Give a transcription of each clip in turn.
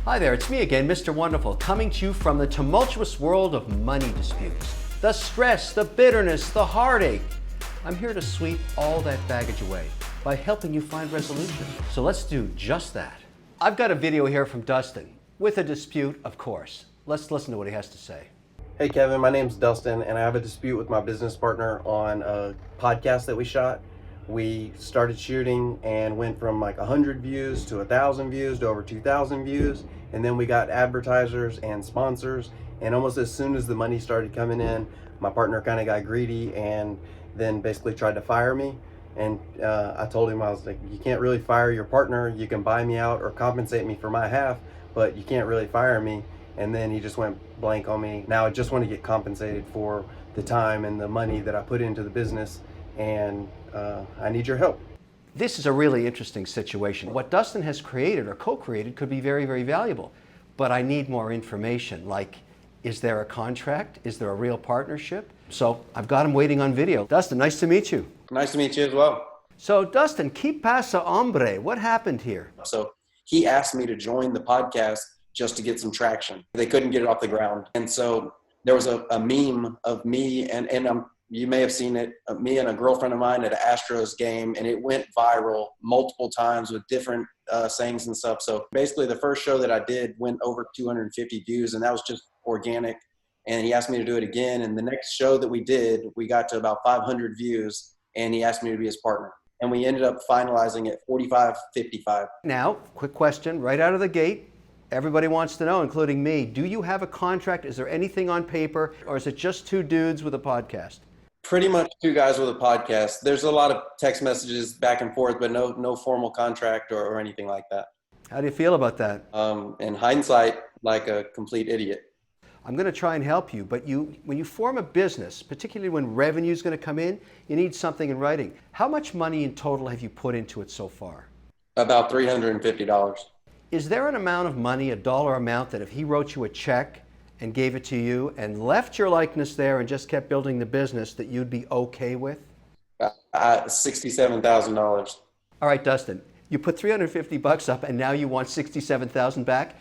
Hi there, it's me again, Mr. Wonderful, coming to you from the tumultuous world of money disputes. The stress, the bitterness, the heartache. I'm here to sweep all that baggage away by helping you find resolution. So let's do just that. I've got a video here from Dustin, with a dispute, of course. Let's listen to what he has to say. Hey Kevin, my name's Dustin, and I have a dispute with my business partner on a podcast that we shot. We started shooting and went from like 100 views to 1,000 views to over 2,000 views, and then we got advertisers and sponsors, and almost as soon as the money started coming in, my partner kind of got greedy and then basically tried to fire me. And I told him, I was like, you can't really fire your partner. You can buy me out or compensate me for my half, but you can't really fire me. And then he just went blank on me. Now I just want to get compensated for the time and the money that I put into the business, and I need your help. This is a really interesting situation. What Dustin has created or co-created could be very, very valuable, but I need more information, like, is there a contract? Is there a real partnership? So I've got him waiting on video. Dustin, nice to meet you. Nice to meet you as well. So Dustin, ¿qué pasa, hombre? What happened here? So he asked me to join the podcast just to get some traction. They couldn't get it off the ground. And so there was a meme of me and you may have seen it, me and a girlfriend of mine at an Astros game, and it went viral multiple times with different sayings and stuff. So basically the first show that I did went over 250 views, and that was just organic. And he asked me to do it again. And the next show that we did, we got to about 500 views, and he asked me to be his partner. And we ended up finalizing at 45-55. Now, quick question right out of the gate. Everybody wants to know, including me, do you have a contract? Is there anything on paper, or is it just two dudes with a podcast? Pretty much two guys with a podcast. There's a lot of text messages back and forth, but no formal contract or anything like that. How do you feel about that? In hindsight, like a complete idiot. I'm going to try and help you, but when you form a business, particularly when revenue is going to come in, you need something in writing. How much money in total have you put into it so far? About $350. Is there an amount of money, a dollar amount, that if he wrote you a check and gave it to you and left your likeness there and just kept building the business, that you'd be okay with? $67,000. All right, Dustin, you put $350 up and now you want $67,000 back?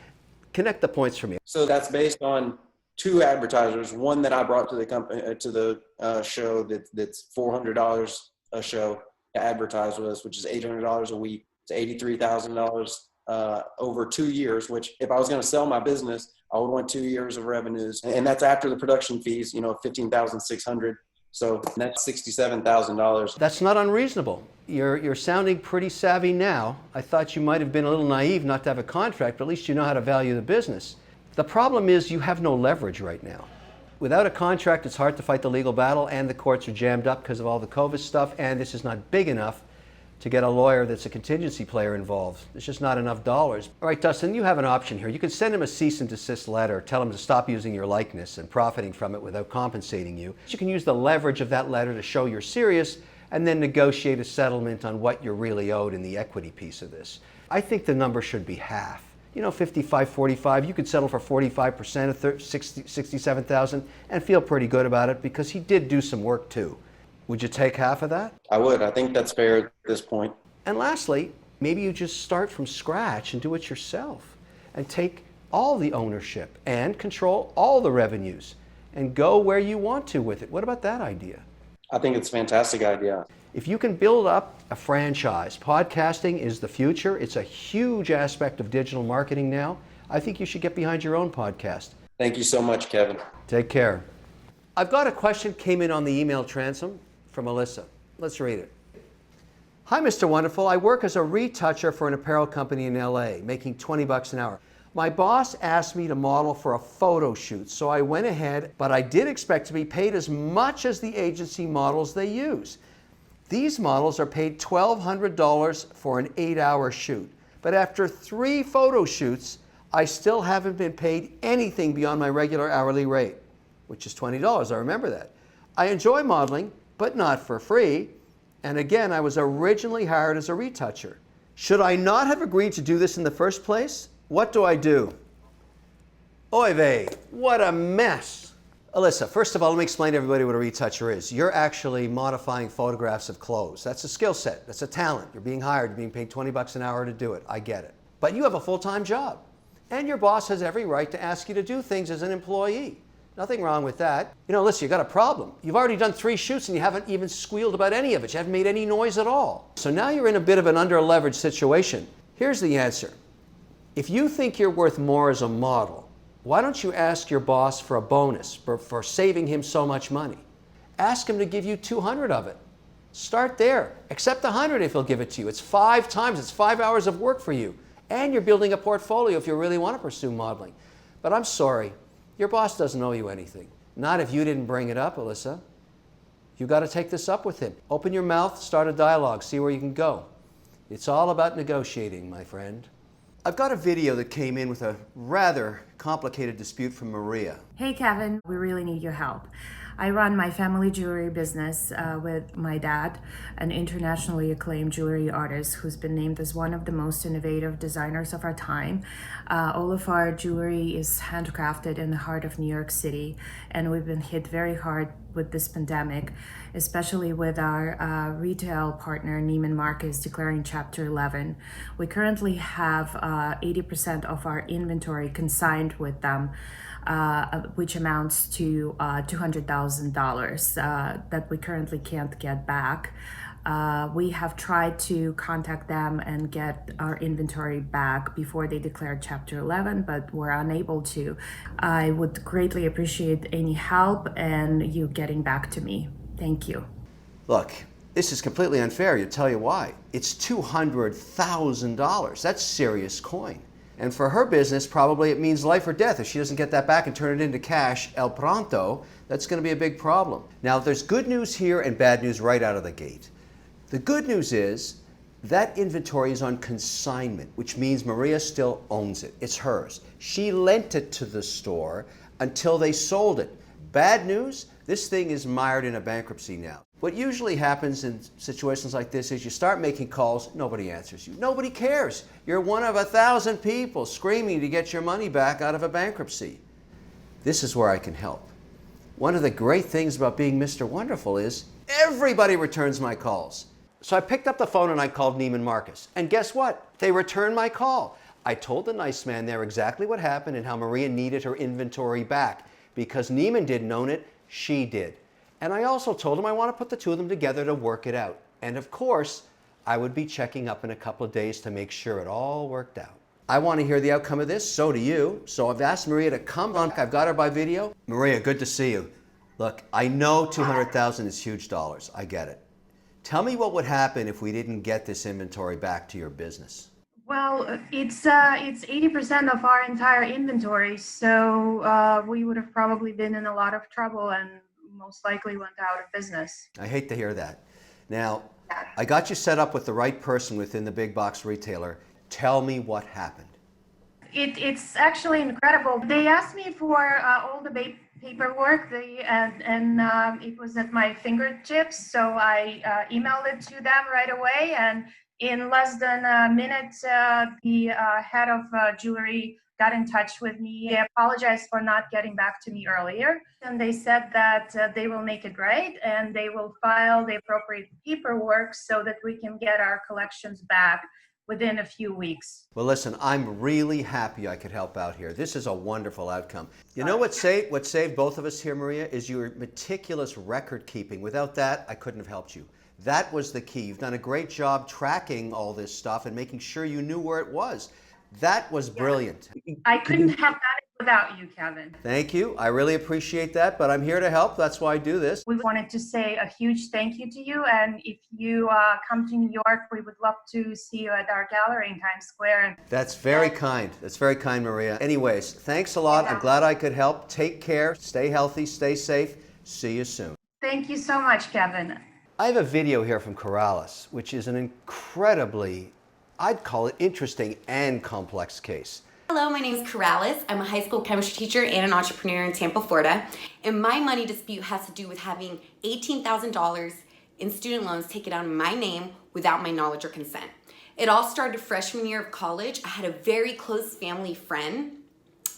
Connect the points for me. So that's based on two advertisers. One that I brought to the company, to the show that's $400 a show to advertise with us, which is $800 a week. It's $83,000 over 2 years, which if I was going to sell my business, I would want 2 years of revenues. And that's after the production fees, $15,600. So that's $67,000. That's not unreasonable. You're sounding pretty savvy now. I thought you might have been a little naive not to have a contract, but at least you know how to value the business. The problem is you have no leverage right now. Without a contract, it's hard to fight the legal battle, and the courts are jammed up because of all the COVID stuff, and this is not big enough to get a lawyer that's a contingency player involved. There's just not enough dollars. All right, Dustin, you have an option here. You can send him a cease and desist letter, tell him to stop using your likeness and profiting from it without compensating you. You can use the leverage of that letter to show you're serious and then negotiate a settlement on what you're really owed in the equity piece of this. I think the number should be half. 55-45, you could settle for 45% of $67,000 and feel pretty good about it because he did do some work too. Would you take half of that? I would. I think that's fair at this point. And lastly, maybe you just start from scratch and do it yourself and take all the ownership and control all the revenues and go where you want to with it. What about that idea? I think it's a fantastic idea. If you can build up a franchise, podcasting is the future. It's a huge aspect of digital marketing now. I think you should get behind your own podcast. Thank you so much, Kevin. Take care. I've got a question came in on the email transom from Alyssa. Let's read it. Hi, Mr. Wonderful. I work as a retoucher for an apparel company in LA, making $20 an hour. My boss asked me to model for a photo shoot, so I went ahead, but I did expect to be paid as much as the agency models they use. These models are paid $1,200 for an 8-hour shoot, but after 3 photo shoots, I still haven't been paid anything beyond my regular hourly rate, which is $20. I remember that. I enjoy modeling, but not for free. And again, I was originally hired as a retoucher. Should I not have agreed to do this in the first place? What do I do? Oy vey, what a mess. Alyssa, first of all, let me explain to everybody what a retoucher is. You're actually modifying photographs of clothes. That's a skill set. That's a talent. You're being hired. You're being paid $20 an hour to do it. I get it. But you have a full-time job. And your boss has every right to ask you to do things as an employee. Nothing wrong with that. You know, listen, you got a problem. You've already done 3 shoots and you haven't even squealed about any of it. You haven't made any noise at all. So now you're in a bit of an under-leveraged situation. Here's the answer. If you think you're worth more as a model, why don't you ask your boss for a bonus for saving him so much money? Ask him to give you 200 of it. Start there. Accept 100 if he'll give it to you. It's 5 times, it's 5 hours of work for you. And you're building a portfolio if you really want to pursue modeling. But I'm sorry, your boss doesn't owe you anything. Not if you didn't bring it up, Alyssa. You got to take this up with him. Open your mouth, start a dialogue, see where you can go. It's all about negotiating, my friend. I've got a video that came in with a rather complicated dispute from Maria. Hey Kevin, we really need your help. I run my family jewelry business with my dad, an internationally acclaimed jewelry artist who's been named as one of the most innovative designers of our time. All of our jewelry is handcrafted in the heart of New York City, and we've been hit very hard with this pandemic, especially with our retail partner Neiman Marcus declaring Chapter 11. We currently have 80% of our inventory consigned with them, which amounts to $200,000 that we currently can't get back. We have tried to contact them and get our inventory back before they declared Chapter 11, but we're unable to. I would greatly appreciate any help and you getting back to me. Thank you. Look, this is completely unfair. I'll tell you why. It's $200,000. That's serious coin. And for her business, probably it means life or death. If she doesn't get that back and turn it into cash el pronto, that's going to be a big problem. Now, there's good news here and bad news right out of the gate. The good news is that inventory is on consignment, which means Maria still owns it. It's hers. She lent it to the store until they sold it. Bad news, this thing is mired in a bankruptcy now. What usually happens in situations like this is you start making calls, nobody answers you. Nobody cares. You're one of 1,000 people screaming to get your money back out of a bankruptcy. This is where I can help. One of the great things about being Mr. Wonderful is everybody returns my calls. So I picked up the phone and I called Neiman Marcus. And guess what? They returned my call. I told the nice man there exactly what happened and how Maria needed her inventory back. Because Neiman didn't own it, she did. And I also told him I want to put the two of them together to work it out. And of course, I would be checking up in a couple of days to make sure it all worked out. I want to hear the outcome of this, so do you. So I've asked Maria to come on. I've got her by video. Maria, good to see you. Look, I know $200,000 is huge dollars. I get it. Tell me what would happen if we didn't get this inventory back to your business. Well, it's 80% of our entire inventory, so we would have probably been in a lot of trouble and most likely went out of business. I hate to hear that. Now, I got you set up with the right person within the big box retailer. Tell me what happened. It's actually incredible. They asked me for all the paperwork, and it was at my fingertips, so I emailed it to them right away, and in less than a minute, the head of jewelry got in touch with me. They apologized for not getting back to me earlier. And they said that they will make it right and they will file the appropriate paperwork so that we can get our collections back within a few weeks. Well, listen, I'm really happy I could help out here. This is a wonderful outcome. You know what saved both of us here, Maria, is your meticulous record keeping. Without that, I couldn't have helped you. That was the key. You've done a great job tracking all this stuff and making sure you knew where it was. That was brilliant. I couldn't have done it without you, Kevin. Thank you. I really appreciate that, but I'm here to help. That's why I do this. We wanted to say a huge thank you to you, and if you come to New York, we would love to see you at our gallery in Times Square. That's very kind. That's very kind, Maria. Anyways, thanks a lot. I'm glad I could help. Take care. Stay healthy. Stay safe. See you soon. Thank you so much, Kevin. I have a video here from Corrales, which is an incredibly, I'd call it interesting and complex case. Hello, my name is Corrales. I'm a high school chemistry teacher and an entrepreneur in Tampa, Florida. And my money dispute has to do with having $18,000 in student loans taken out in my name without my knowledge or consent. It all started freshman year of college. I had a very close family friend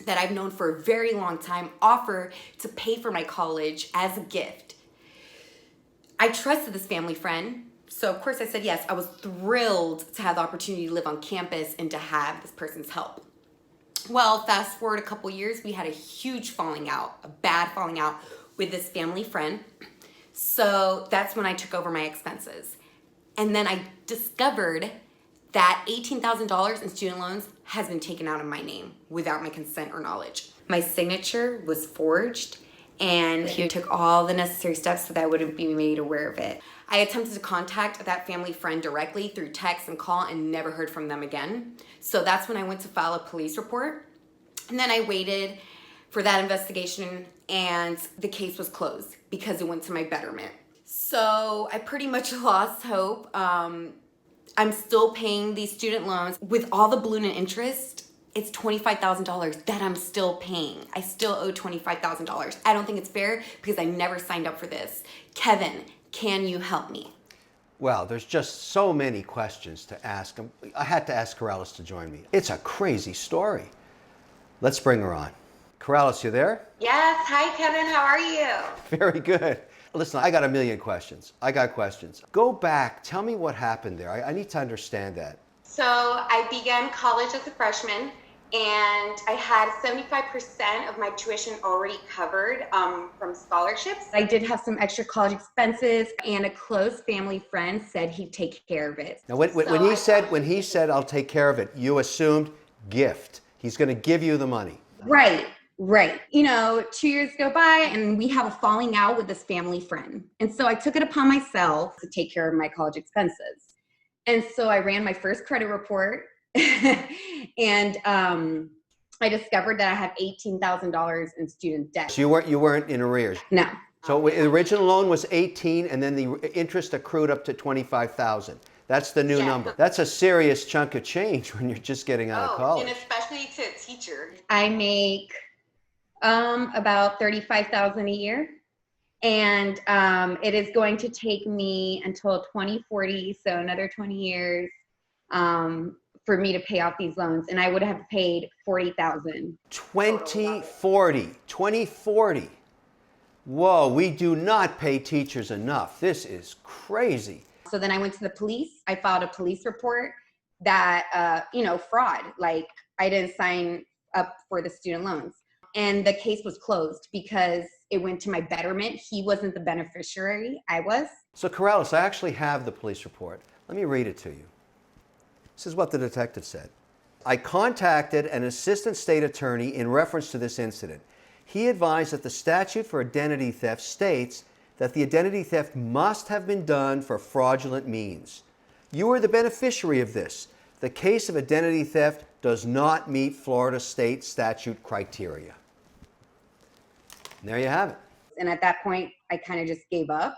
that I've known for a very long time offer to pay for my college as a gift. I trusted this family friend, so of course I said yes. I was thrilled to have the opportunity to live on campus and to have this person's help. Well, fast forward a couple years, we had a huge falling out, a bad falling out with this family friend. So that's when I took over my expenses. And then I discovered that $18,000 in student loans has been taken out of my name without my consent or knowledge. My signature was forged, and he took all the necessary steps so that I wouldn't be made aware of it. I attempted to contact that family friend directly through text and call and never heard from them again. So that's when I went to file a police report. And then I waited for that investigation, and the case was closed because it went to my betterment. So I pretty much lost hope. I'm still paying these student loans. With all the balloon and interest, it's $25,000 that I'm still paying. I still owe $25,000. I don't think it's fair because I never signed up for this. Kevin, can you help me? Well, there's just so many questions to ask. I had to ask Corrales to join me. It's a crazy story. Let's bring her on. Corrales, you there? Yes. Hi, Kevin. How are you? Very good. Listen, I got a million questions. I got questions. Go back. Tell me what happened there. I need to understand that. So I began college as a freshman, and I had 75% of my tuition already covered from scholarships. I did have some extra college expenses, and a close family friend said he'd take care of it. Now, when he said, I'll take care of it, you assumed gift. He's going to give you the money. Right. 2 years go by and we have a falling out with this family friend. And so I took it upon myself to take care of my college expenses. And so I ran my first credit report and I discovered that I have $18,000 in student debt. So you weren't in arrears. No. So the original loan was 18 and then the interest accrued up to 25,000. That's the new number. That's a serious chunk of change when you're just getting out of college. And especially to a teacher. I make about $35,000 a year, and it is going to take me until 2040, so another 20 years, for me to pay off these loans, and I would have paid $40,000. 2040. Whoa, we do not pay teachers enough. This is crazy. So then I went to the police. I filed a police report that, fraud. Like, I didn't sign up for the student loans. And the case was closed because it went to my betterment. He wasn't the beneficiary, I was. So Corrales, I actually have the police report. Let me read it to you. This is what the detective said. I contacted an assistant state attorney in reference to this incident. He advised that the statute for identity theft states that the identity theft must have been done for fraudulent means. You are the beneficiary of this. The case of identity theft does not meet Florida state statute criteria. And there you have it. And at that point, I kind of just gave up.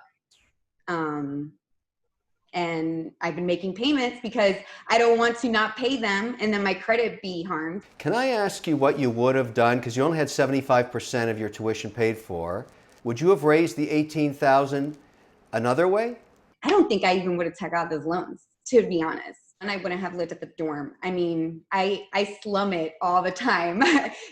And I've been making payments because I don't want to not pay them and then my credit be harmed. Can I ask you what you would have done? Because you only had 75% of your tuition paid for. Would you have raised the $18,000 another way? I don't think I even would have taken out those loans, to be honest. And I wouldn't have lived at the dorm. I mean, I slum it all the time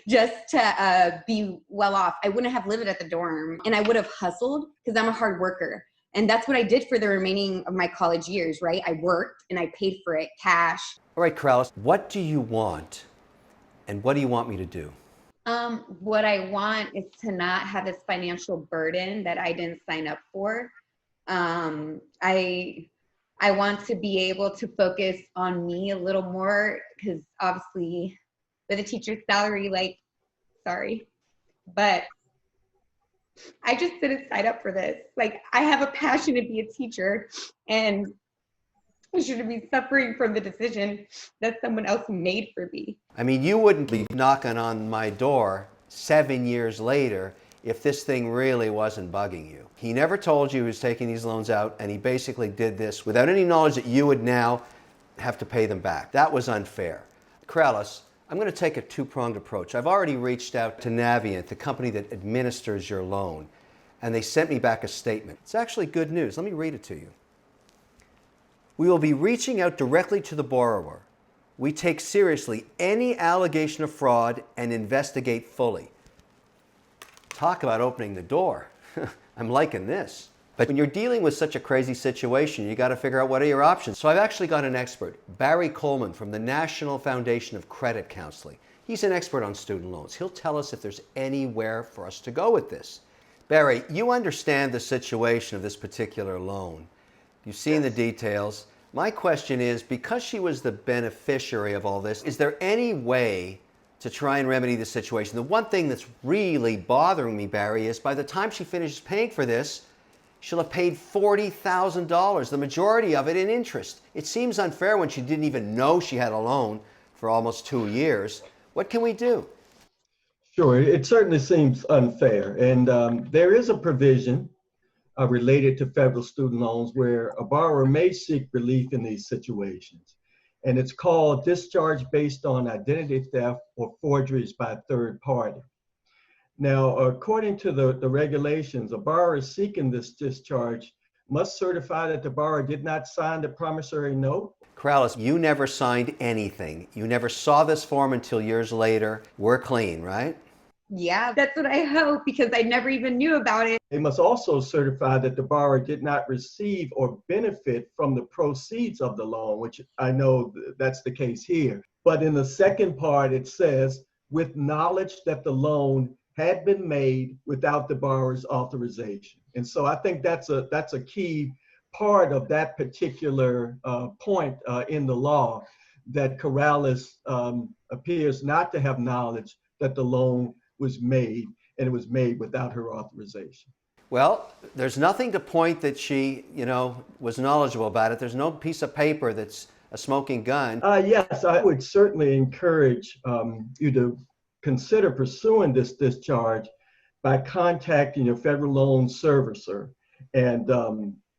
just to be well off. I wouldn't have lived at the dorm, and I would have hustled because I'm a hard worker. And that's what I did for the remaining of my college years, right? I worked and I paid for it cash. All right, Corrales, what do you want? And what do you want me to do? What I want is to not have this financial burden that I didn't sign up for. I want to be able to focus on me a little more because obviously with a teacher's salary, but I just didn't sign up for this. Like, I have a passion to be a teacher and I shouldn't be suffering from the decision that someone else made for me. I mean, you wouldn't be knocking on my door 7 years later if this thing really wasn't bugging you. He never told you he was taking these loans out, and he basically did this without any knowledge that you would now have to pay them back. That was unfair. Corrales, I'm going to take a two-pronged approach. I've already reached out to Navient, the company that administers your loan, and they sent me back a statement. It's actually good news. Let me read it to you. We will be reaching out directly to the borrower. We take seriously any allegation of fraud and investigate fully. Talk about opening the door. I'm liking this. But when you're dealing with such a crazy situation, you got to figure out what are your options. So I've actually got an expert, Barry Coleman from the National Foundation of Credit Counseling. He's an expert on student loans. He'll tell us if there's anywhere for us to go with this. Barry, you understand the situation of this particular loan. You've seen the details. My question is, because she was the beneficiary of all this, is there any way to try and remedy the situation? The one thing that's really bothering me, Barry, is by the time she finishes paying for this, she'll have paid $40,000, the majority of it in interest. It seems unfair when she didn't even know she had a loan for almost 2 years. What can we do? Sure, it certainly seems unfair. And there is a provision related to federal student loans where a borrower may seek relief in these situations. And it's called discharge based on identity theft or forgeries by a third party. Now, according to the regulations, a borrower seeking this discharge must certify that the borrower did not sign the promissory note. Corrales, you never signed anything. You never saw this form until years later. We're clean, right? Yeah, that's what I hope, because I never even knew about it. They must also certify that the borrower did not receive or benefit from the proceeds of the loan, which I know that's the case here. But in the second part, it says, with knowledge that the loan had been made without the borrower's authorization. And so I think that's a key part of that particular point in the law, that Corrales appears not to have knowledge that the loan was made, and it was made without her authorization. Well, there's nothing to point that she, was knowledgeable about it. There's no piece of paper that's a smoking gun. Yes, I would certainly encourage you to consider pursuing this discharge by contacting your federal loan servicer and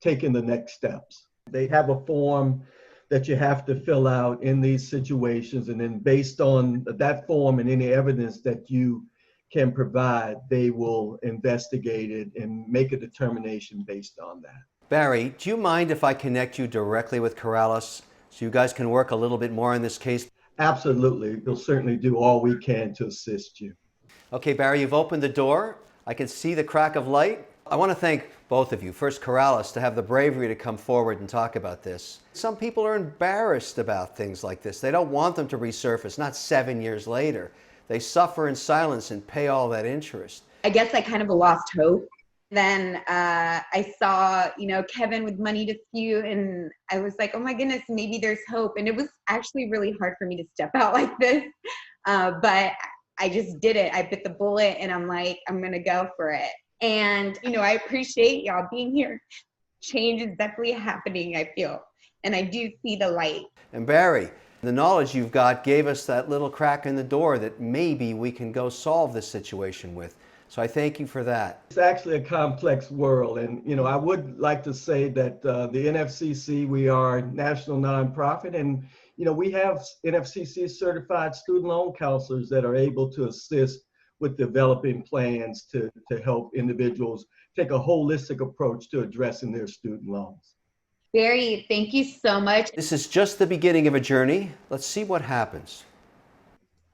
taking the next steps. They have a form that you have to fill out in these situations, and then based on that form and any evidence that you can provide, they will investigate it and make a determination based on that. Barry, do you mind if I connect you directly with Corrales so you guys can work a little bit more on this case? Absolutely. We'll certainly do all we can to assist you. Okay, Barry, you've opened the door. I can see the crack of light. I want to thank both of you. First, Corrales, to have the bravery to come forward and talk about this. Some people are embarrassed about things like this. They don't want them to resurface, not 7 years later. They suffer in silence and pay all that interest. I guess I kind of lost hope. Then I saw, Kevin with Money Dispute, and I was like, oh my goodness, maybe there's hope. And it was actually really hard for me to step out like this, but I just did it. I bit the bullet, and I'm like, I'm gonna go for it. And I appreciate y'all being here. Change is definitely happening, I feel, and I do see the light. And Barry, the knowledge you've got gave us that little crack in the door that maybe we can go solve this situation with. So I thank you for that. It's actually a complex world. And, I would like to say that the NFCC, we are a national nonprofit, and, we have NFCC certified student loan counselors that are able to assist with developing plans to help individuals take a holistic approach to addressing their student loans. Barry, thank you so much. This is just the beginning of a journey. Let's see what happens.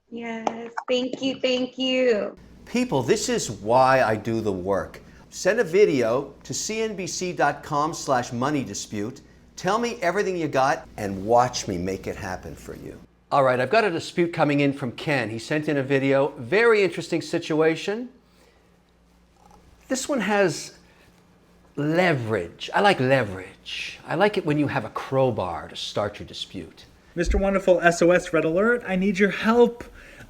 Yes, thank you, thank you. People, this is why I do the work. Send a video to cnbc.com/moneydispute. Tell me everything you got and watch me make it happen for you. All right, I've got a dispute coming in from Ken. He sent in a video. Very interesting situation. This one has leverage. I like leverage. I like it when you have a crowbar to start your dispute. Mr. Wonderful, SOS Red Alert. I need your help.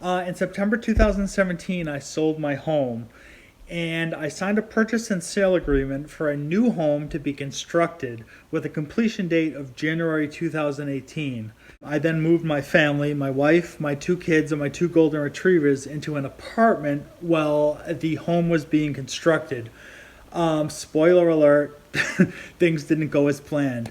In September 2017, I sold my home, and I signed a purchase and sale agreement for a new home to be constructed with a completion date of January 2018. I then moved my family, my wife, my 2 kids, and my 2 golden retrievers into an apartment while the home was being constructed. Spoiler alert, things didn't go as planned.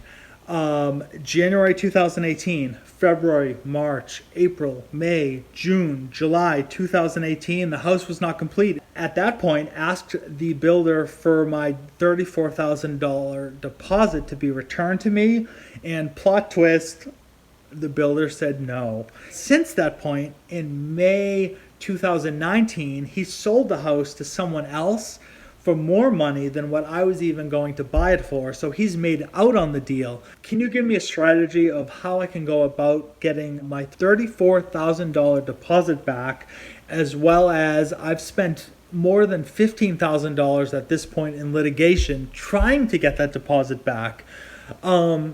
January 2018, February, March, April, May, June, July 2018, the house was not complete. At that point, asked the builder for my $34,000 deposit to be returned to me, and plot twist, the builder said no. Since that point, in May 2019, he sold the house to someone else for more money than what I was even going to buy it for. So he's made out on the deal. Can you give me a strategy of how I can go about getting my $34,000 deposit back, as well as I've spent more than $15,000 at this point in litigation trying to get that deposit back? Can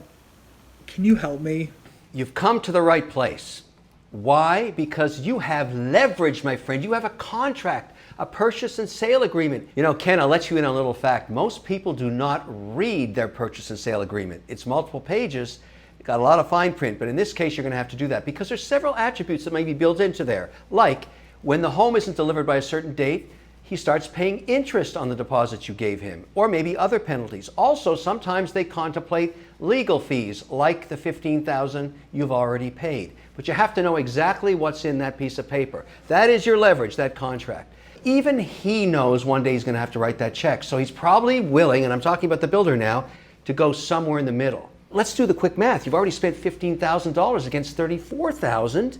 you help me? You've come to the right place. Why? Because you have leverage, my friend. You have a contract, a purchase and sale agreement. You know, Ken, I'll let you in on a little fact. Most people do not read their purchase and sale agreement. It's multiple pages. It's got a lot of fine print, but in this case, you're going to have to do that because there's several attributes that may be built into there. Like, when the home isn't delivered by a certain date, he starts paying interest on the deposit you gave him, or maybe other penalties. Also, sometimes they contemplate legal fees, like the $15,000 you've already paid. But you have to know exactly what's in that piece of paper. That is your leverage, that contract. Even he knows one day he's going to have to write that check. So he's probably willing, and I'm talking about the builder now, to go somewhere in the middle. Let's do the quick math. You've already spent $15,000 against $34,000.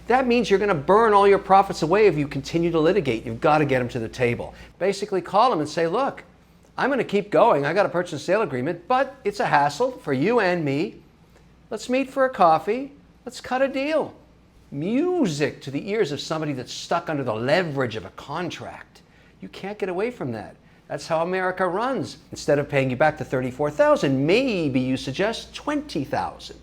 That means you're going to burn all your profits away if you continue to litigate. You've got to get them to the table. Basically call him and say, look, I'm going to keep going. I got a purchase and sale agreement, but it's a hassle for you and me. Let's meet for a coffee. Let's cut a deal. Music to the ears of somebody that's stuck under the leverage of a contract. You can't get away from that. That's how America runs. Instead of paying you back the $34,000, maybe you suggest $20,000.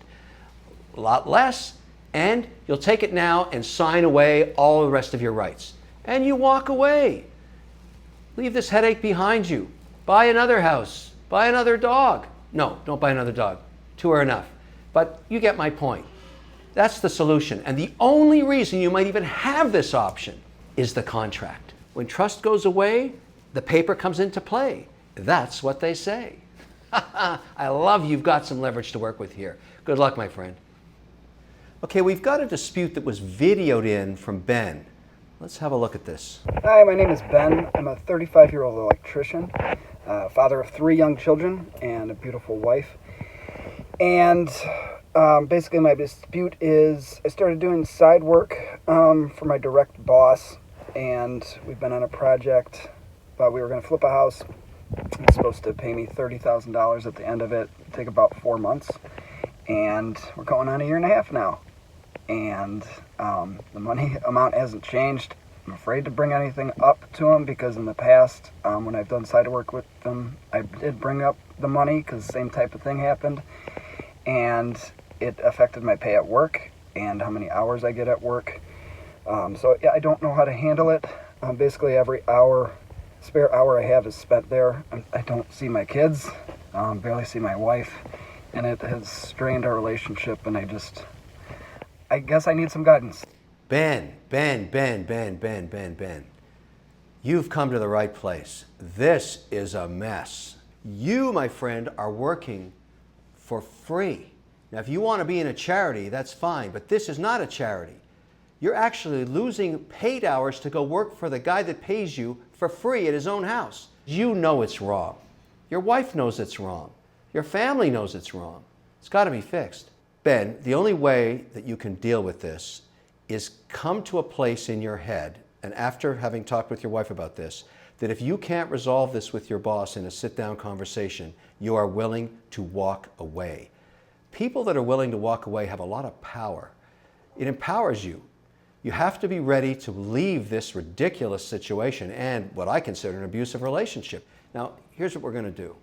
A lot less. And you'll take it now and sign away all the rest of your rights. And you walk away. Leave this headache behind you. Buy another house. Buy another dog. No, don't buy another dog. 2 are enough. But you get my point. That's the solution. And the only reason you might even have this option is the contract. When trust goes away, the paper comes into play. That's what they say. I love you've got some leverage to work with here. Good luck, my friend. Okay, we've got a dispute that was videoed in from Ben. Let's have a look at this. Hi, my name is Ben. I'm a 35-year-old electrician, father of 3 young children, and a beautiful wife. And basically my dispute is I started doing side work for my direct boss, and we've been on a project. We were going to flip a house. It's supposed to pay me $30,000 at the end of it. It'll take about 4 months. And we're going on 1.5 years now. And the money amount hasn't changed. I'm afraid to bring anything up to him because in the past, when I've done side work with them, I did bring up the money because the same type of thing happened. And it affected my pay at work and how many hours I get at work. So yeah, I don't know how to handle it. Basically every spare hour I have is spent there. I don't see my kids, barely see my wife, and it has strained our relationship, and I guess I need some guidance. Ben. You've come to the right place. This is a mess. You, my friend, are working for free. Now, if you want to be in a charity, that's fine, but this is not a charity. You're actually losing paid hours to go work for the guy that pays you for free at his own house. You know it's wrong. Your wife knows it's wrong. Your family knows it's wrong. It's got to be fixed. Ben, the only way that you can deal with this is come to a place in your head, and after having talked with your wife about this, that if you can't resolve this with your boss in a sit-down conversation, you are willing to walk away. People that are willing to walk away have a lot of power. It empowers you. You have to be ready to leave this ridiculous situation and what I consider an abusive relationship. Now, here's what we're going to do.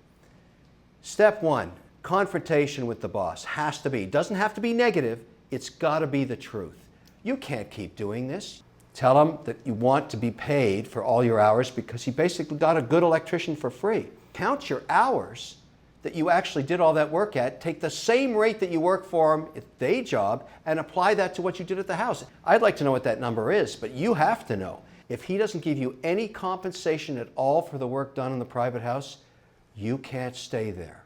Step 1, confrontation with the boss has to be. Doesn't have to be negative. It's got to be the truth. You can't keep doing this. Tell him that you want to be paid for all your hours because he basically got a good electrician for free. Count your hours that you actually did all that work at, take the same rate that you work for him at day job and apply that to what you did at the house. I'd like to know what that number is, but you have to know. If he doesn't give you any compensation at all for the work done in the private house, you can't stay there.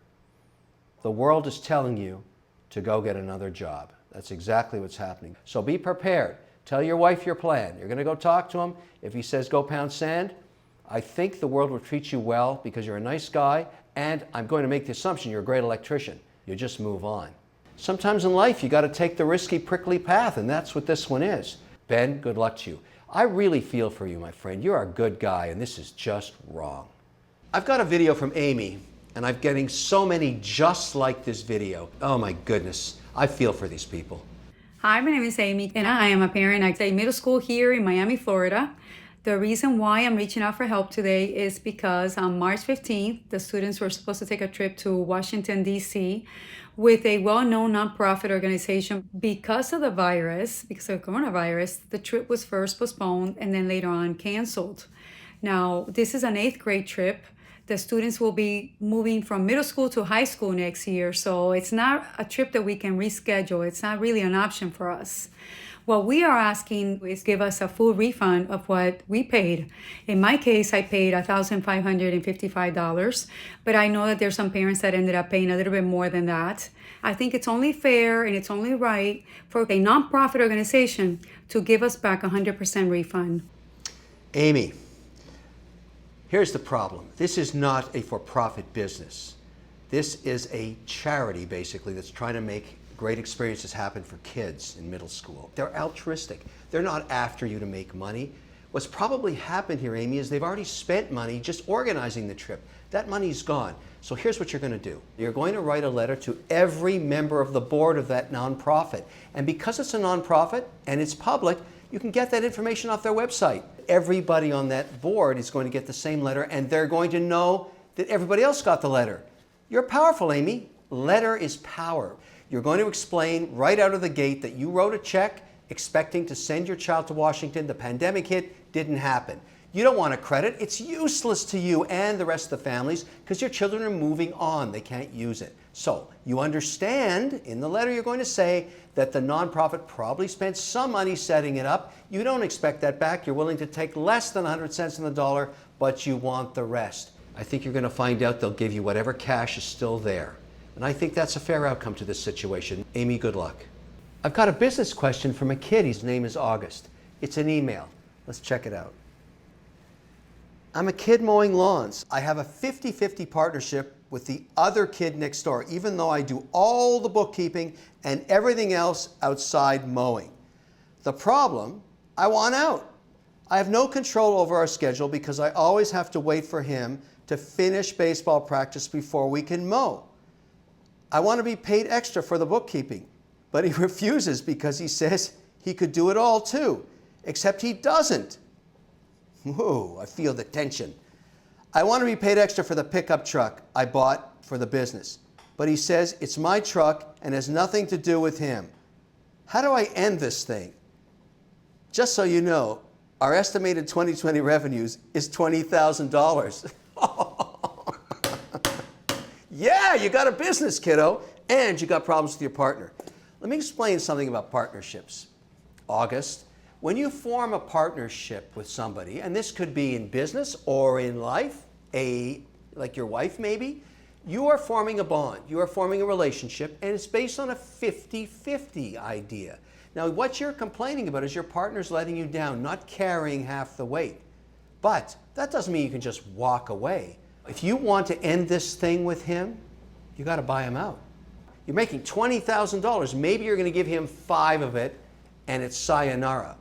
The world is telling you to go get another job. That's exactly what's happening. So be prepared. Tell your wife your plan. You're going to go talk to him. If he says go pound sand, I think the world will treat you well because you're a nice guy, and I'm going to make the assumption you're a great electrician. You just move on. Sometimes in life you got to take the risky, prickly path, and that's what this one is. Ben, good luck to you. I really feel for you, my friend. You're a good guy, and this is just wrong. I've got a video from Amy, and I'm getting so many just like this video. Oh my goodness, I feel for these people. Hi, my name is Amy, and I am a parent at a middle school here in Miami, Florida. The reason why I'm reaching out for help today is because on March 15th, the students were supposed to take a trip to Washington, D.C. with a well-known nonprofit organization. Because of the coronavirus, the trip was first postponed and then later on canceled. Now, this is an 8th grade trip. The students will be moving from middle school to high school next year, so it's not a trip that we can reschedule. It's not really an option for us. What we are asking is give us a full refund of what we paid. In my case, I paid $1,555, but I know that there's some parents that ended up paying a little bit more than that. I think it's only fair and it's only right for a nonprofit organization to give us back 100% refund. Amy, here's the problem. This is not a for-profit business. This is a charity, basically, that's trying to make great experiences happen for kids in middle school. They're altruistic. They're not after you to make money. What's probably happened here, Amy, is they've already spent money just organizing the trip. That money's gone. So here's what you're going to do. You're going to write a letter to every member of the board of that nonprofit. And because it's a nonprofit and it's public, you can get that information off their website. Everybody on that board is going to get the same letter, and they're going to know that everybody else got the letter. You're powerful, Amy. Letter is power. You're going to explain right out of the gate that you wrote a check expecting to send your child to Washington. The pandemic hit, didn't happen. You don't want a credit. It's useless to you and the rest of the families because your children are moving on. They can't use it. So you understand in the letter you're going to say that the nonprofit probably spent some money setting it up. You don't expect that back. You're willing to take less than 100 cents on the dollar, but you want the rest. I think you're going to find out they'll give you whatever cash is still there. And I think that's a fair outcome to this situation. Amy, good luck. I've got a business question from a kid. His name is August. It's an email. Let's check it out. I'm a kid mowing lawns. I have a 50-50 partnership with the other kid next door, even though I do all the bookkeeping and everything else outside mowing. The problem, I want out. I have no control over our schedule because I always have to wait for him to finish baseball practice before we can mow. I want to be paid extra for the bookkeeping, but he refuses because he says he could do it all too, except he doesn't. Whoa, I feel the tension. I want to be paid extra for the pickup truck I bought for the business, but he says it's my truck and has nothing to do with him. How do I end this thing? Just so you know, our estimated 2020 revenues is $20,000. Yeah, you got a business, kiddo, and you got problems with your partner. Let me explain something about partnerships. August, when you form a partnership with somebody, and this could be in business or in life, like your wife maybe, you are forming a bond, you are forming a relationship, and it's based on a 50-50 idea. Now, what you're complaining about is your partner's letting you down, not carrying half the weight. But that doesn't mean you can just walk away. If you want to end this thing with him, you got to buy him out. You're making $20,000. Maybe you're going to give him 5 of it, and it's sayonara.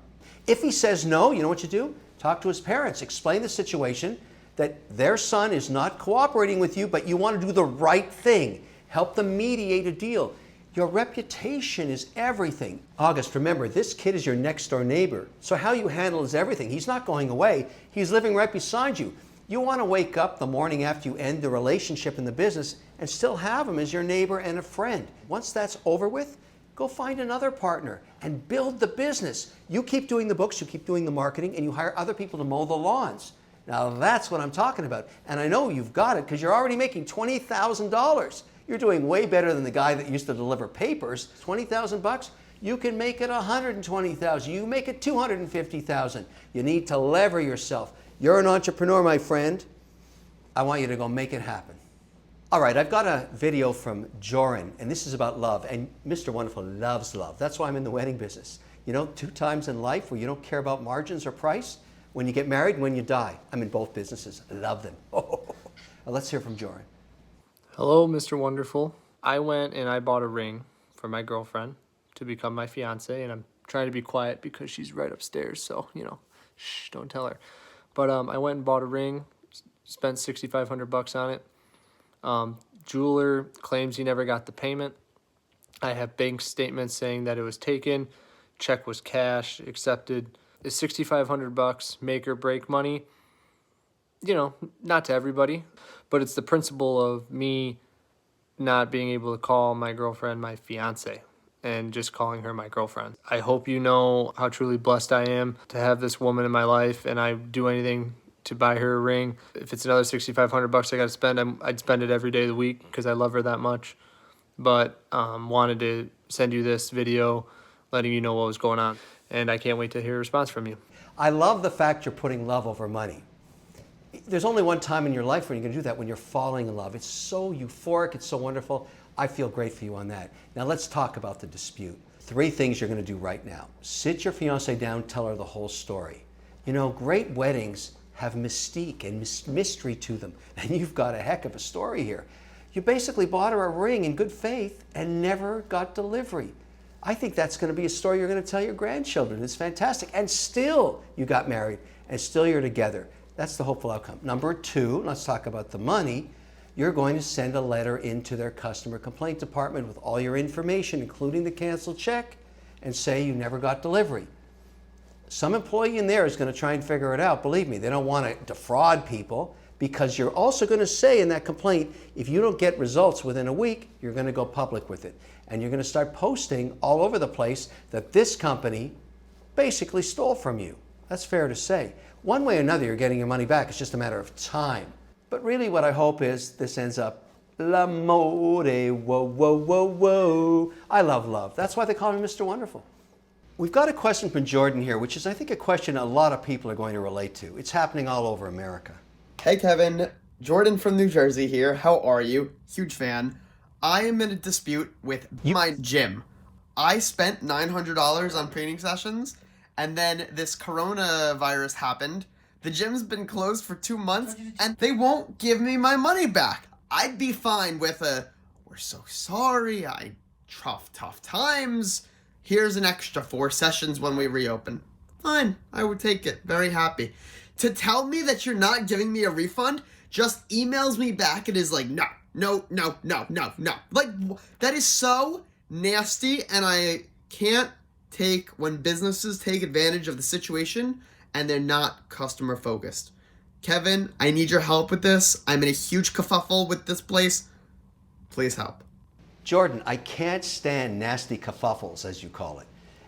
If he says no, you know what you do? Talk to his parents. Explain the situation, that their son is not cooperating with you, but you want to do the right thing. Help them mediate a deal. Your reputation is everything. August, remember, this kid is your next door neighbor. So how you handle is everything. He's not going away. He's living right beside you. You want to wake up the morning after you end the relationship in the business and still have him as your neighbor and a friend. Once that's over with, go find another partner and build the business. You keep doing the books, you keep doing the marketing, and you hire other people to mow the lawns. Now that's what I'm talking about. And I know you've got it because you're already making $20,000. You're doing way better than the guy that used to deliver papers. 20,000 bucks, you can make it 120,000. You make it 250,000. You need to lever yourself. You're an entrepreneur, my friend. I want you to go make it happen. All right, I've got a video from Joran, and this is about love. And Mr. Wonderful loves love. That's why I'm in the wedding business. You know, 2 times in life where you don't care about margins or price, when you get married and when you die. I'm in both businesses. I love them. Let's hear from Joran. Hello, Mr. Wonderful. I went and I bought a ring for my girlfriend to become my fiance, and I'm trying to be quiet because she's right upstairs, so, you know, shh, don't tell her. But I went and bought a ring, spent $6,500 on it. Jeweler claims he never got the payment. I have bank statements saying that it was taken, check was cashed, accepted. Is $6,500 make or break money? You know, not to everybody, but it's the principle of me not being able to call my girlfriend my fiance and just calling her my girlfriend. I hope you know how truly blessed I am to have this woman in my life, and I do anything to buy her a ring. If it's another $6,500 I got to spend, I'd spend it every day of the week because I love her that much. But wanted to send you this video letting you know what was going on, and I can't wait to hear a response from you. I love the fact you're putting love over money. There's only one time in your life when you're going to do that, when you're falling in love. It's so euphoric, it's so wonderful. I feel great for you on that. Now let's talk about the dispute. 3 things you're going to do right now. Sit your fiancée down, tell her the whole story. You know, great weddings have mystique and mystery to them, and you've got a heck of a story here. You basically bought her a ring in good faith and never got delivery. I think that's going to be a story you're going to tell your grandchildren. It's fantastic. And still you got married, and still you're together. That's the hopeful outcome. Number 2, let's talk about the money. You're going to send a letter into their customer complaint department with all your information, including the canceled check, and say you never got delivery. Some employee in there is going to try and figure it out. Believe me, they don't want to defraud people, because you're also going to say in that complaint, if you don't get results within a week, you're going to go public with it. And you're going to start posting all over the place that this company basically stole from you. That's fair to say. One way or another, you're getting your money back. It's just a matter of time. But really what I hope is this ends up l'amore, whoa, whoa, whoa, whoa. I love love. That's why they call me Mr. Wonderful. We've got a question from Jordan here, which is, I think, a question a lot of people are going to relate to. It's happening all over America. Hey Kevin, Jordan from New Jersey here. How are you? Huge fan. I am in a dispute with my gym. I spent $900 on painting sessions, and then this coronavirus happened. The gym's been closed for 2 months, and they won't give me my money back. I'd be fine with we're so sorry, tough times. Here's an extra 4 sessions when we reopen. Fine, I would take it. Very happy. To tell me that you're not giving me a refund just emails me back and is like, no. Like, that is so nasty, and I can't take when businesses take advantage of the situation and they're not customer focused. Kevin, I need your help with this. I'm in a huge kerfuffle with this place. Please help. Jordan, I can't stand nasty kerfuffles, as you call it.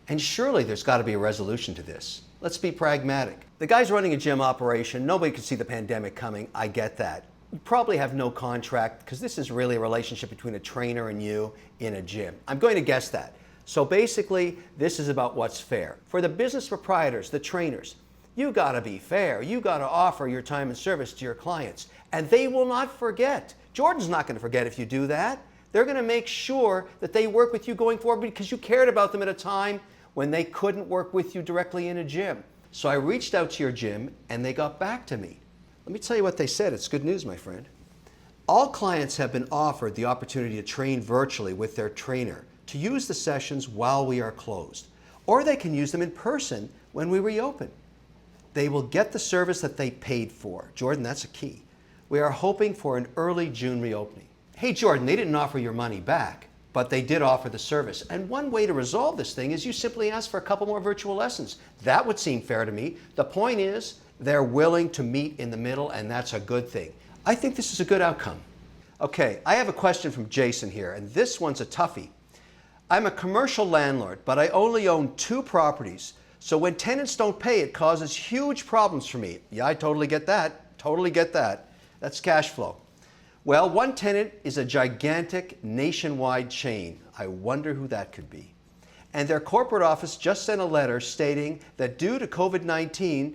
And surely there's got to be a resolution to this. Let's be pragmatic. The guy's running a gym operation. Nobody could see the pandemic coming. I get that. You probably have no contract, because this is really a relationship between a trainer and you in a gym. I'm going to guess that. So basically, this is about what's fair. For the business proprietors, the trainers, you got to be fair. You got to offer your time and service to your clients, and they will not forget. Jordan's not going to forget if you do that. They're going to make sure that they work with you going forward because you cared about them at a time when they couldn't work with you directly in a gym. So I reached out to your gym, and they got back to me. Let me tell you what they said. It's good news, my friend. All clients have been offered the opportunity to train virtually with their trainer to use the sessions while we are closed, or they can use them in person when we reopen. They will get the service that they paid for. Jordan, that's a key. We are hoping for an early June reopening. Hey, Jordan, they didn't offer your money back, but they did offer the service. And one way to resolve this thing is you simply ask for a couple more virtual lessons. That would seem fair to me. The point is, they're willing to meet in the middle, and that's a good thing. I think this is a good outcome. Okay, I have a question from Jason here, and this one's a toughie. I'm a commercial landlord, but I only own 2 properties. So when tenants don't pay, it causes huge problems for me. Yeah, I totally get that. Totally get that. That's cash flow. Well, one tenant is a gigantic nationwide chain. I wonder who that could be. And their corporate office just sent a letter stating that due to COVID-19,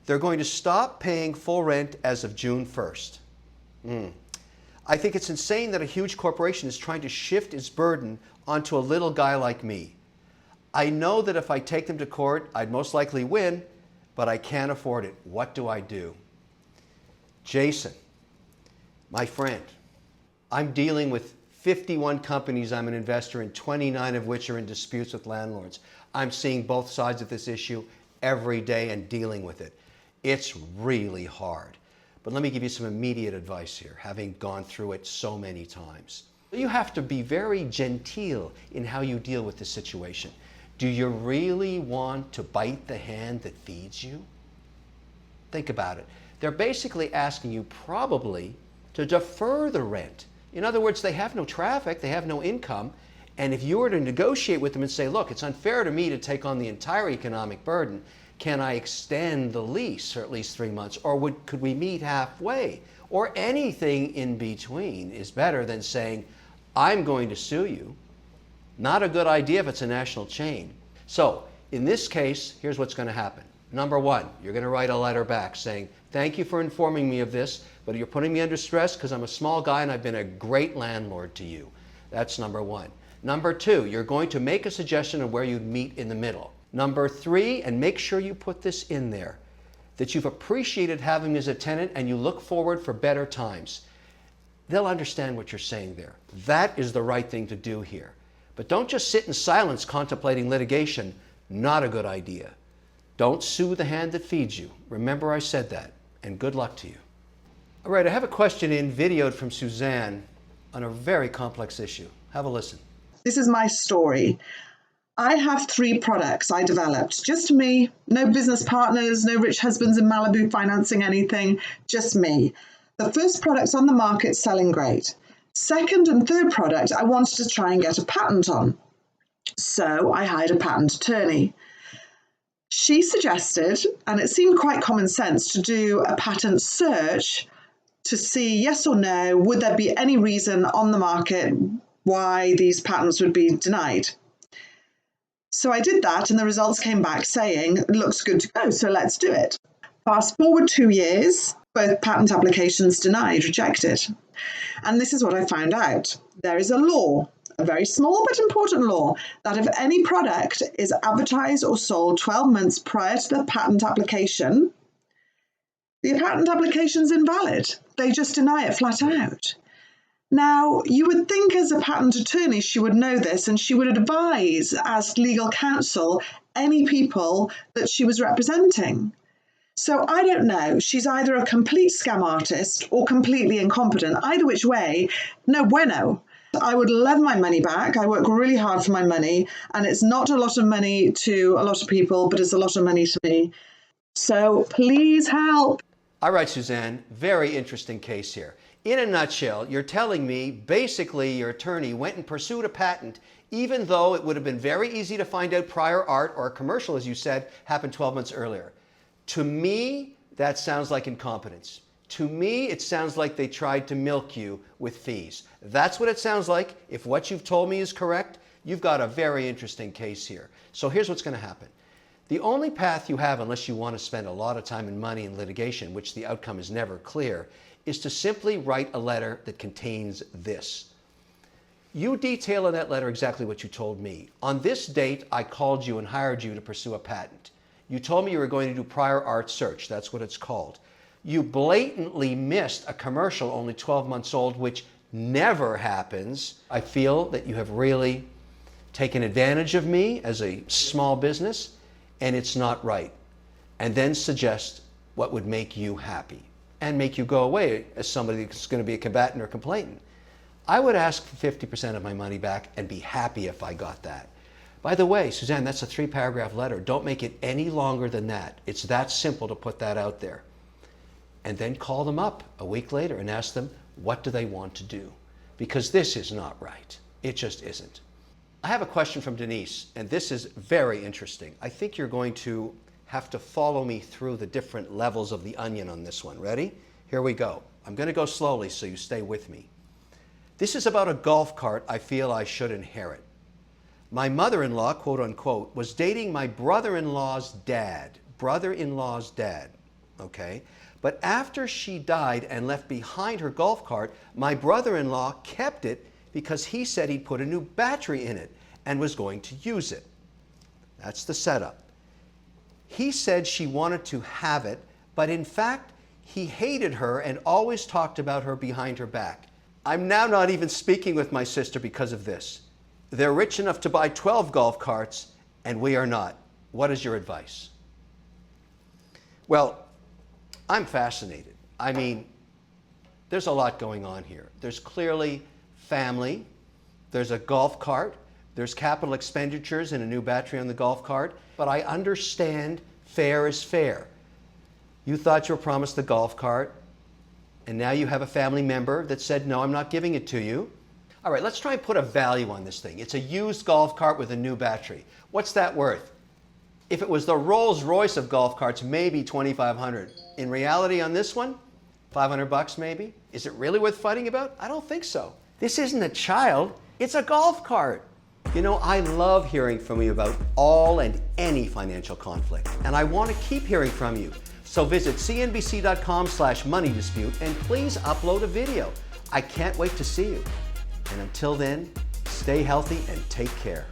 they're going to stop paying full rent as of June 1st. I think it's insane that a huge corporation is trying to shift its burden onto a little guy like me. I know that if I take them to court, I'd most likely win, but I can't afford it. What do I do? Jason, my friend, I'm dealing with 51 companies I'm an investor in, 29 of which are in disputes with landlords. I'm seeing both sides of this issue every day and dealing with it. It's really hard. But let me give you some immediate advice here, having gone through it so many times. You have to be very genteel in how you deal with the situation. Do you really want to bite the hand that feeds you? Think about it. They're basically asking you probably to defer the rent. In other words, they have no traffic, they have no income, and if you were to negotiate with them and say, look, it's unfair to me to take on the entire economic burden, can I extend the lease for at least 3 months, or could we meet halfway? Or anything in between is better than saying, I'm going to sue you. Not a good idea if it's a national chain. So in this case, here's what's going to happen. Number one, you're going to write a letter back saying, thank you for informing me of this, but you're putting me under stress because I'm a small guy and I've been a great landlord to you. That's number one. Number two, you're going to make a suggestion of where you'd meet in the middle. Number three, and make sure you put this in there, that you've appreciated having me as a tenant and you look forward for better times. They'll understand what you're saying there. That is the right thing to do here. But don't just sit in silence contemplating litigation. Not a good idea. Don't sue the hand that feeds you. Remember I said that, and good luck to you. All right, I have a question in videoed from Suzanne on a very complex issue. Have a listen. This is my story. I have 3 products I developed, just me, no business partners, no rich husbands in Malibu financing anything, just me. The first product's on the market, selling great. Second and third product, I wanted to try and get a patent on. So I hired a patent attorney. She suggested, and it seemed quite common sense, to do a patent search to see yes or no, would there be any reason on the market why these patents would be denied. So I did that and the results came back saying, it looks good to go, so let's do it. Fast forward 2 years, both patent applications denied, rejected. And this is what I found out. There is a law, a very small but important law, that if any product is advertised or sold 12 months prior to the patent application, the patent application is invalid. They just deny it flat out. Now, you would think as a patent attorney she would know this and she would advise as legal counsel any people that she was representing. So I don't know, she's either a complete scam artist or completely incompetent. Either which way, no bueno. I would love my money back. I work really hard for my money and it's not a lot of money to a lot of people, but it's a lot of money to me. So please help. All right, Suzanne, very interesting case here. In a nutshell, you're telling me basically your attorney went and pursued a patent even though it would have been very easy to find out prior art or a commercial, as you said, happened 12 months earlier. To me, that sounds like incompetence. To me, it sounds like they tried to milk you with fees. That's what it sounds like. If what you've told me is correct, you've got a very interesting case here. So here's what's going to happen. The only path you have, unless you want to spend a lot of time and money in litigation, which the outcome is never clear, is to simply write a letter that contains this. You detail in that letter exactly what you told me. On this date, I called you and hired you to pursue a patent. You told me you were going to do prior art search. That's what it's called. You blatantly missed a commercial only 12 months old, which never happens. I feel that you have really taken advantage of me as a small business, and it's not right. And then suggest what would make you happy and make you go away as somebody that's going to be a combatant or complainant. I would ask for 50% of my money back and be happy if I got that. By the way, Suzanne, that's a 3-paragraph letter. Don't make it any longer than that. It's that simple to put that out there. And then call them up a week later and ask them, what do they want to do? Because this is not right. It just isn't. I have a question from Denise, and this is very interesting. I think you're going to have to follow me through the different levels of the onion on this one. Ready? Here we go. I'm going to go slowly so you stay with me. This is about a golf cart I feel I should inherit. My mother-in-law, quote unquote, was dating my brother-in-law's dad. Brother-in-law's dad, okay? But after she died and left behind her golf cart, my brother-in-law kept it because he said he'd put a new battery in it and was going to use it. That's the setup. He said she wanted to have it, but in fact, he hated her and always talked about her behind her back. I'm now not even speaking with my sister because of this. They're rich enough to buy 12 golf carts, and we are not. What is your advice? Well, I'm fascinated. I mean, there's a lot going on here. There's clearly family, there's a golf cart, there's capital expenditures and a new battery on the golf cart, but I understand fair is fair. You thought you were promised the golf cart, and now you have a family member that said, no, I'm not giving it to you. All right, let's try and put a value on this thing. It's a used golf cart with a new battery. What's that worth? If it was the Rolls Royce of golf carts, maybe $2,500. In reality on this one, $500 maybe? Is it really worth fighting about? I don't think so. This isn't a child, it's a golf cart. You know, I love hearing from you about all and any financial conflict, and I want to keep hearing from you. So visit cnbc.com/money dispute and please upload a video. I can't wait to see you. And until then, stay healthy and take care.